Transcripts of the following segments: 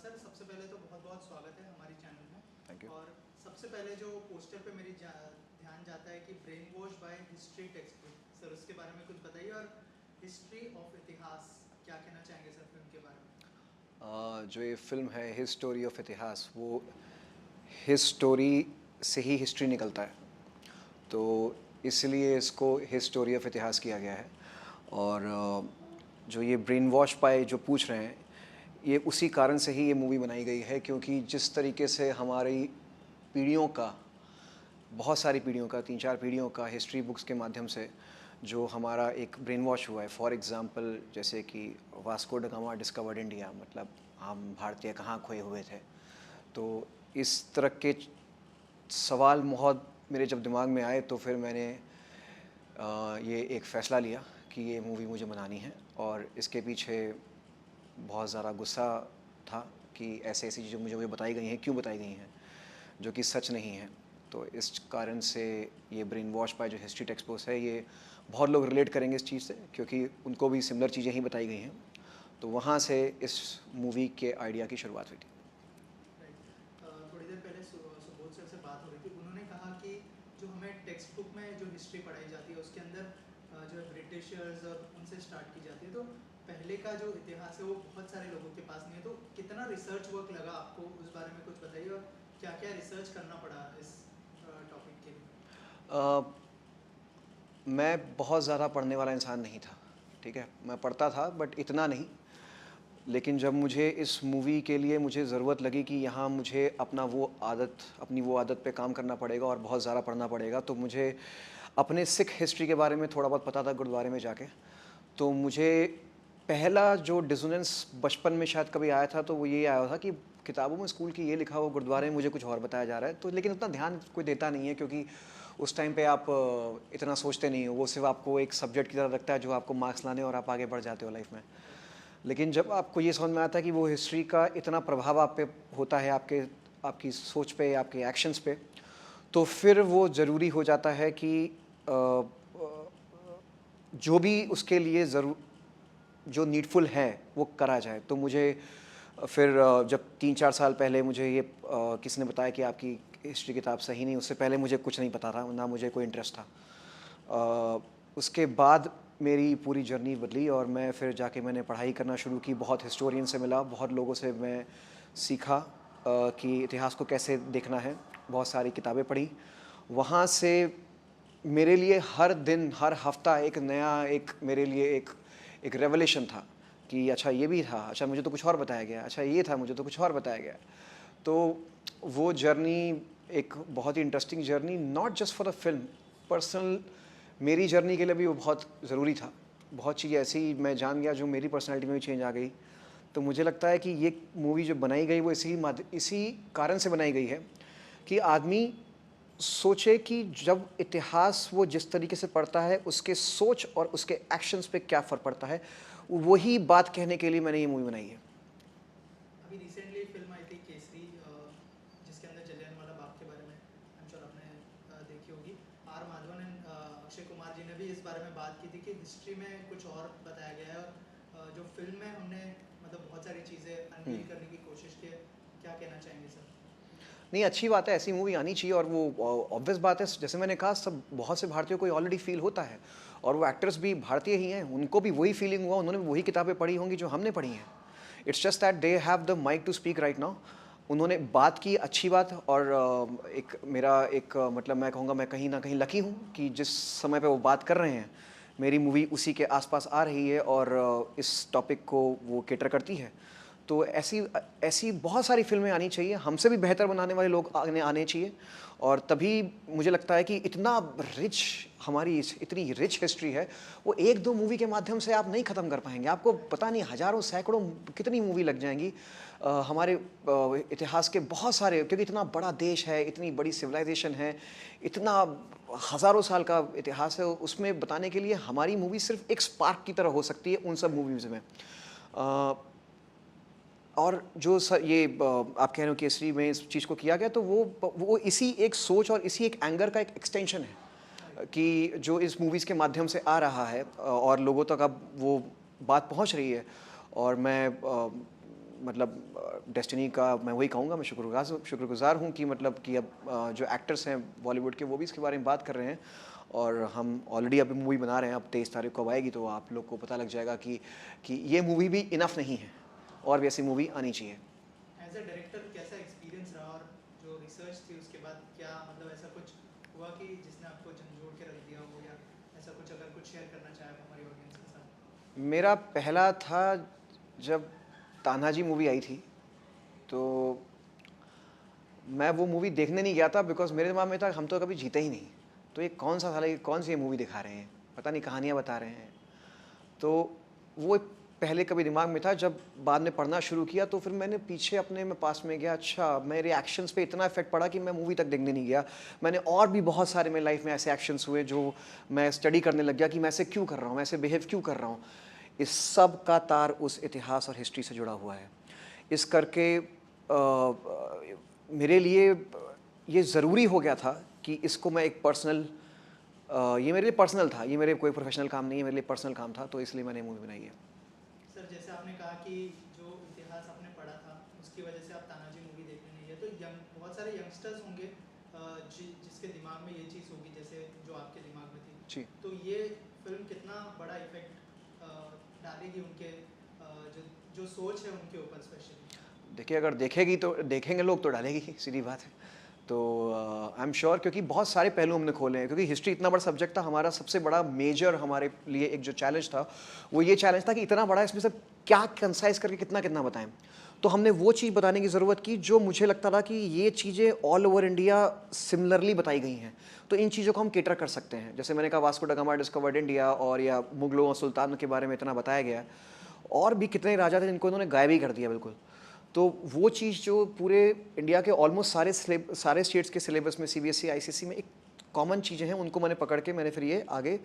Sir सबसे पहले तो बहुत बहुत स्वागत है हमारी चैनल में। Thank you. और सबसे पहले जो पोस्टर पे मेरी ध्यान जाता है कि brain wash bye history text book, sir उसके बारे में कुछ बताइए। और हिस्ट्री ऑफ इतिहास क्या कहना चाहेंगे सर फिल्म के बारे में? जो ये फिल्म है हिज स्टोरी ऑफ इतिहास, वो हिज स्टोरी से ही हिस्ट्री निकलता है, तो इसलिए इसको हिज स्टोरी ऑफ इतिहास किया गया है। और जो ये ब्रेन वॉश पाए जो पूछ रहे हैं, ये उसी कारण से ही ये मूवी बनाई गई है, क्योंकि जिस तरीके से हमारी पीढ़ियों का, बहुत सारी पीढ़ियों का, 3-4 पीढ़ियों का हिस्ट्री बुक्स के माध्यम से जो हमारा एक ब्रेन वॉश हुआ है। फॉर एग्ज़ाम्पल, जैसे कि Vasco da Gama discovered India, मतलब हम भारतीय कहाँ खोए हुए थे। तो इस तरह के सवाल बहुत मेरे जब दिमाग में आए, तो फिर मैंने ये एक फ़ैसला लिया कि ये मूवी मुझे बनानी है। और इसके पीछे बहुत ज़्यादा गुस्सा था कि ऐसे ऐसी चीज़ें मुझे बताई गई हैं, क्यों बताई गई हैं, जो कि सच नहीं है। तो इस कारण से ये ब्रेन वॉश बाय जो हिस्ट्री टेक्स्ट बुक्स है, ये बहुत लोग रिलेट करेंगे इस चीज़ से, क्योंकि उनको भी सिमिलर चीज़ें ही बताई गई हैं। तो वहाँ से इस मूवी के आइडिया की शुरुआत हुई थी। थोड़ी देर पहले सुबोध सर से बात हो रही थी, उन्होंने कहा कि जो हमें टेक्स्ट बुक में जो हिस्ट्री पढ़ाई जाती है उसके अंदर जो ब्रिटिशर्स और उनसे स्टार्ट की जाती है, तो पहले का जो इतिहास है वो बहुत सारे लोगों के पास नहीं है। तो कितना रिसर्च वर्क लगा आपको, उस बारे में कुछ बताइए। और क्या क्या रिसर्च करना पड़ा इस टॉपिक के लिए? मैं बहुत ज़्यादा पढ़ने वाला इंसान नहीं था, ठीक है, मैं पढ़ता था बट इतना नहीं। लेकिन जब मुझे इस मूवी के लिए मुझे ज़रूरत लगी कि यहाँ मुझे अपनी वो आदत पे काम करना पड़ेगा और बहुत ज़्यादा पढ़ना पड़ेगा, तो मुझे अपने सिख हिस्ट्री के बारे में थोड़ा बहुत पता था गुरुद्वारे में जाके। तो मुझे पहला जो डिसोनेंस बचपन में शायद कभी आया था, तो वो ये आया था कि किताबों में स्कूल की ये लिखा हुआ, गुरुद्वारे में मुझे कुछ और बताया जा रहा है। तो लेकिन उतना ध्यान कोई देता नहीं है, क्योंकि उस टाइम पे आप इतना सोचते नहीं हो, वो सिर्फ आपको एक सब्जेक्ट की तरह लगता है जो आपको मार्क्स लाने और आप आगे बढ़ जाते हो लाइफ में। लेकिन जब आपको ये समझ में आता है कि वो हिस्ट्री का इतना प्रभाव आप पे होता है, आपकी सोच पे, आपके एक्शंस पे, तो फिर वो ज़रूरी हो जाता है कि जो भी उसके लिए जो नीडफुल है वो करा जाए। तो मुझे फिर जब 3-4 साल पहले मुझे ये किसी ने बताया कि आपकी हिस्ट्री किताब सही नहीं, उससे पहले मुझे कुछ नहीं पता था, ना मुझे कोई इंटरेस्ट था। उसके बाद मेरी पूरी जर्नी बदली और मैं फिर जाके मैंने पढ़ाई करना शुरू की। बहुत हिस्टोरियन से मिला, बहुत लोगों से मैं सीखा कि इतिहास को कैसे देखना है। बहुत सारी किताबें पढ़ी। वहाँ से मेरे लिए हर दिन, हर हफ्ता एक नया, एक मेरे लिए एक रेवलेशन था कि अच्छा ये भी था, अच्छा मुझे तो कुछ और बताया गया, अच्छा ये था, मुझे तो कुछ और बताया गया। तो वो जर्नी एक बहुत ही interesting journey, not just for the film, personal मेरी जर्नी के लिए भी वो बहुत ज़रूरी था। बहुत चीज़ें ऐसी मैं जान गया जो मेरी पर्सनैलिटी में भी चेंज आ गई। तो मुझे लगता है कि ये मूवी जो बनाई गई वो इसी कारण से बनाई गई है कि आदमी सोचे कि जब इतिहास वो जिस तरीके से पढ़ता है, उसके सोच और उसके एक्शंस पे क्या फ़र्क पड़ता है, वही बात कहने के लिए मैंने ये मूवी बनाई है। अभी रिसेंटली फिल्म आई थी केसरी, जिसके अंदर जलियांवाला बाग के बारे में आई एम श्योर आपने देखी होगी। आर माधवन एंड अक्षय कुमार जी ने भी इस बारे में बात की थी कि हिस्ट्री में कुछ और बताया गया है। और जो फिल्म में हमने मतलब बहुत सारी चीज़ें अनवील करने की कोशिश की है। क्या कहना चाहेंगे सर? नहीं, अच्छी बात है, ऐसी मूवी आनी चाहिए। और वो ऑब्वियस बात है, जैसे मैंने कहा, सब बहुत से भारतीयों को ऑलरेडी फील होता है, और वो एक्टर्स भी भारतीय ही हैं, उनको भी वही फीलिंग हुआ, उन्होंने भी वही किताबें पढ़ी होंगी जो हमने पढ़ी हैं। It's just that they have the mic to speak right now. उन्होंने बात की, अच्छी बात। और एक मेरा एक मतलब मैं कहूँगा मैं कहीं ना कहीं लकी हूँ कि जिस समय पे वो बात कर रहे हैं, मेरी मूवी उसी के आसपास आ रही है और इस टॉपिक को वो केटर करती है। तो ऐसी ऐसी बहुत सारी फ़िल्में आनी चाहिए, हमसे भी बेहतर बनाने वाले लोग आने आने चाहिए। और तभी मुझे लगता है कि इतना रिच, हमारी इतनी रिच हिस्ट्री है, वो 1-2 मूवी के माध्यम से आप नहीं ख़त्म कर पाएँगे। आपको पता नहीं हज़ारों, सैकड़ों, कितनी मूवी लग जाएँगी। हमारे इतिहास के बहुत सारे, क्योंकि इतना बड़ा देश है, इतनी बड़ी सिविलाइज़ेशन है, इतना हज़ारों साल का इतिहास है, उसमें बताने के लिए हमारी मूवी सिर्फ़ एक स्पार्क की तरह हो सकती है उन सब मूवीज़ में। और जो आप कह रहे हो केसरी में इस चीज़ को किया गया, तो वो इसी एक सोच और इसी एक एंगर का एक एक्सटेंशन है कि जो इस मूवीज़ के माध्यम से आ रहा है और लोगों तक अब वो बात पहुंच रही है। और मैं मतलब डेस्टिनी का मैं वही कहूँगा, मैं शुक्रगुज़ार हूँ कि मतलब कि अब जो एक्टर्स हैं बॉलीवुड के वो भी इसके बारे में बात कर रहे हैं, और हम ऑलरेडी अभी मूवी बना रहे हैं। अब 23 तारीख को अब आएगी तो आप लोग को पता लग जाएगा कि ये मूवी भी इनफ नहीं है, और भी ऐसी मूवी आनी चाहिए। एज अ डायरेक्टर कैसा एक्सपीरियंस रहा, और जो रिसर्च थी उसके बाद क्या मतलब ऐसा कुछ हुआ कि जिसने आपको झंझोड़ के रख दिया हो, या ऐसा कुछ अगर कुछ शेयर करना चाहे आप हमारी ऑडियंस के साथ? मेरा पहला था जब तान्हाजी मूवी आई थी, तो मैं वो मूवी देखने नहीं गया था बिकॉज मेरे दिमाग में था हम तो कभी जीते ही नहीं, तो ये कौन सा साला, ये कौन सी ये मूवी दिखा रहे हैं, पता नहीं कहानियाँ बता रहे हैं। तो वो पहले कभी दिमाग में था, जब बाद में पढ़ना शुरू किया तो फिर मैंने पीछे अपने में पास में गया, अच्छा मेरे एक्शंस पे इतना इफेक्ट पड़ा कि मैं मूवी तक देखने नहीं गया। मैंने और भी बहुत सारे मेरी लाइफ में ऐसे एक्शंस हुए जो मैं स्टडी करने लग गया कि मैं ऐसे क्यों कर रहा हूँ, मैं ऐसे बिहेव क्यों कर रहा हूँ। इस सब का तार उस इतिहास और हिस्ट्री से जुड़ा हुआ है। इस करके मेरे लिए ये ज़रूरी हो गया था कि इसको मैं एक पर्सनल, ये मेरे लिए पर्सनल था, ये मेरे कोई प्रोफेशनल काम नहीं है, मेरे लिए पर्सनल काम था, तो इसलिए मैंने मूवी बनाई है। सर जैसे आपने कहा कि जो इतिहास आपने पढ़ा था उसकी वजह से आप तानाजी मूवी देखने नहीं गए, तो बहुत सारे यंगस्टर्स होंगे जिसके दिमाग में ये चीज़ होगी जैसे जो आपके दिमाग में थी, जी। तो ये फिल्म कितना बड़ा इफेक्ट डालेगी उनके जो जो सोच है उनके ऊपर स्पेशली? देखिए, अगर देखेगी तो देखेंगे लोग तो डालेगी, सीधी बात है। तो आई एम श्योर, क्योंकि बहुत सारे पहलू हमने खोले हैं, क्योंकि हिस्ट्री इतना बड़ा सब्जेक्ट था। हमारा सबसे बड़ा मेजर हमारे लिए एक जो चैलेंज था वो ये चैलेंज था कि इतना बड़ा इसमें से क्या कंसाइज करके कितना कितना बताएं। तो हमने वो चीज़ बताने की ज़रूरत की जो मुझे लगता था कि ये चीज़ें ऑल ओवर इंडिया सिमिलरली बताई गई हैं, तो इन चीज़ों को हम केटर कर सकते हैं। जैसे मैंने कहा Vasco da Gama discovered India, और या मुगलों और सुल्तान के बारे में इतना बताया गया, और भी कितने राजा थे जिनको इन्होंने गायब ही कर दिया बिल्कुल। तो वो चीज़ जो पूरे इंडिया के ऑलमोस्ट सारे स्टेट्स के सिलेबस में, सीबीएसई आईसीएसई में एक कॉमन चीज़ें हैं, उनको मैंने पकड़ के मैंने फिर ये आगे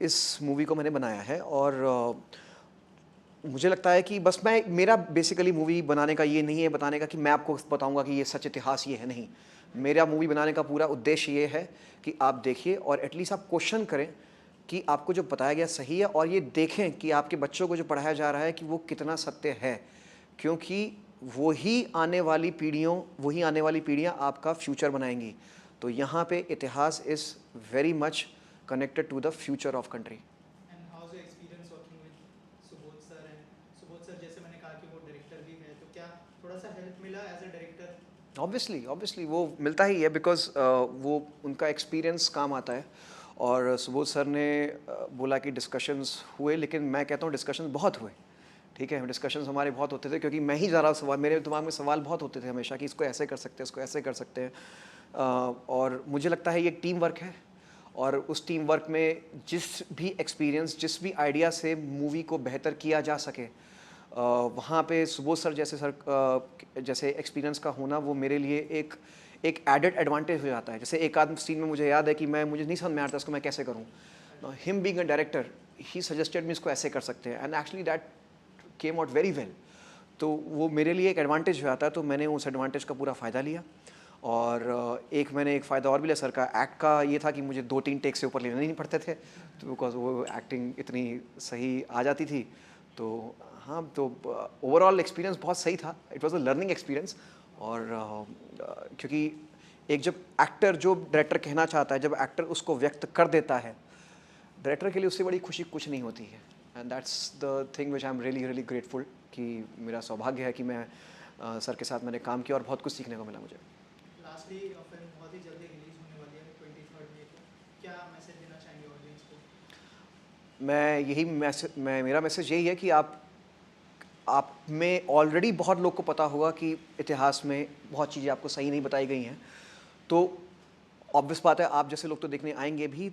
इस मूवी को मैंने बनाया है। और मुझे लगता है कि बस मेरा बेसिकली मूवी बनाने का ये नहीं है बताने का कि मैं आपको बताऊंगा कि ये सच इतिहास ये है, नहीं। मेरा मूवी बनाने का पूरा उद्देश्य ये है कि आप देखिए और एटलीस्ट आप क्वेश्चन करें कि आपको जो बताया गया सही है, और ये देखें कि आपके बच्चों को जो पढ़ाया जा रहा है कि वो कितना सत्य है, क्योंकि वही आने वाली पीढ़ियाँ आपका फ्यूचर बनाएंगी। तो यहाँ पे इतिहास is very much connected to the future of country. And how is experience working with Subodh sir? And Subodh sir जैसे मैंने कहा कि वो डायरेक्टर भी है, तो क्या थोड़ा सा हेल्प मिला एज अ डायरेक्टर? ऑब्वियसली वो मिलता ही है, बिकॉज वो उनका एक्सपीरियंस काम आता है। और सुबोध सर ने बोला कि डिस्कशंस हुए, लेकिन मैं कहता हूँ डिस्कशंस बहुत हुए। ठीक है, डिस्कशंस हमारे बहुत होते थे, क्योंकि मैं ही ज़्यादा सवाल, मेरे दिमाग में सवाल बहुत होते थे हमेशा कि इसको ऐसे कर सकते हैं, इसको ऐसे कर सकते हैं। और मुझे लगता है ये टीम वर्क है, और उस टीम वर्क में जिस भी एक्सपीरियंस, जिस भी आइडिया से मूवी को बेहतर किया जा सके, वहाँ पे सुबोध सर जैसे एक्सपीरियंस का होना वो मेरे लिए एक एडेड एडवांटेज हो जाता है। जैसे एक आध सीन में मुझे याद है कि मुझे नहीं समझ में आता इसको मैं कैसे करूँ, him being a director he suggested me इसको ऐसे कर सकते हैं, and actually that came out very well. तो वो मेरे लिए एक एडवांटेज हो जाता है, तो मैंने उस एडवांटेज का पूरा फ़ायदा लिया। और मैंने एक फ़ायदा और भी लिया सर का, एक्ट का ये था कि मुझे 2-3 टेक से ऊपर लेने नहीं पड़ते थे, तो बिकॉज वो एक्टिंग इतनी सही आ जाती थी। तो हाँ, तो ओवरऑल एक्सपीरियंस बहुत सही था, it was a learning experience. और क्योंकि एक जब एक्टर जो डायरेक्टर कहना चाहता है, जब एक्टर उसको व्यक्त कर देता है, डायरेक्टर के लिए उससे बड़ी खुशी कुछ नहीं होती है। And that's the thing which I am really really grateful, कि मेरा सौभाग्य है कि मैं सर के साथ मैंने काम किया और बहुत कुछ सीखने को मिला मुझे। लास्टली फिल्म बहुत ही जल्दी रिलीज होने वाली है 23 मई को, क्या मैसेज देना चाहेंगे ऑडियंस को? मेरा मैसेज यही है कि आप में ऑलरेडी बहुत लोग को पता होगा कि इतिहास में बहुत चीज़ें आपको सही नहीं बताई गई हैं, तो ऑब्वियस बात है आप जैसे लोग तो देखने आएंगे भी।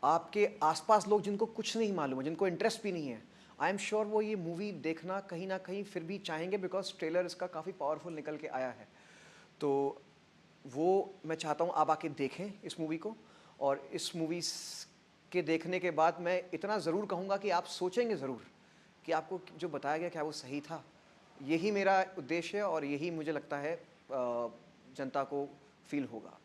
आपके आसपास लोग जिनको कुछ नहीं मालूम है, जिनको इंटरेस्ट भी नहीं है, आई एम श्योर वो ये मूवी देखना कहीं ना कहीं फिर भी चाहेंगे, बिकॉज ट्रेलर इसका काफ़ी पावरफुल निकल के आया है। तो वो मैं चाहता हूँ आप आके देखें इस मूवी को, और इस मूवी के देखने के बाद मैं इतना ज़रूर कहूँगा कि आप सोचेंगे ज़रूर कि आपको जो बताया गया क्या वो सही था। यही मेरा उद्देश्य है, और यही मुझे लगता है जनता को फील होगा।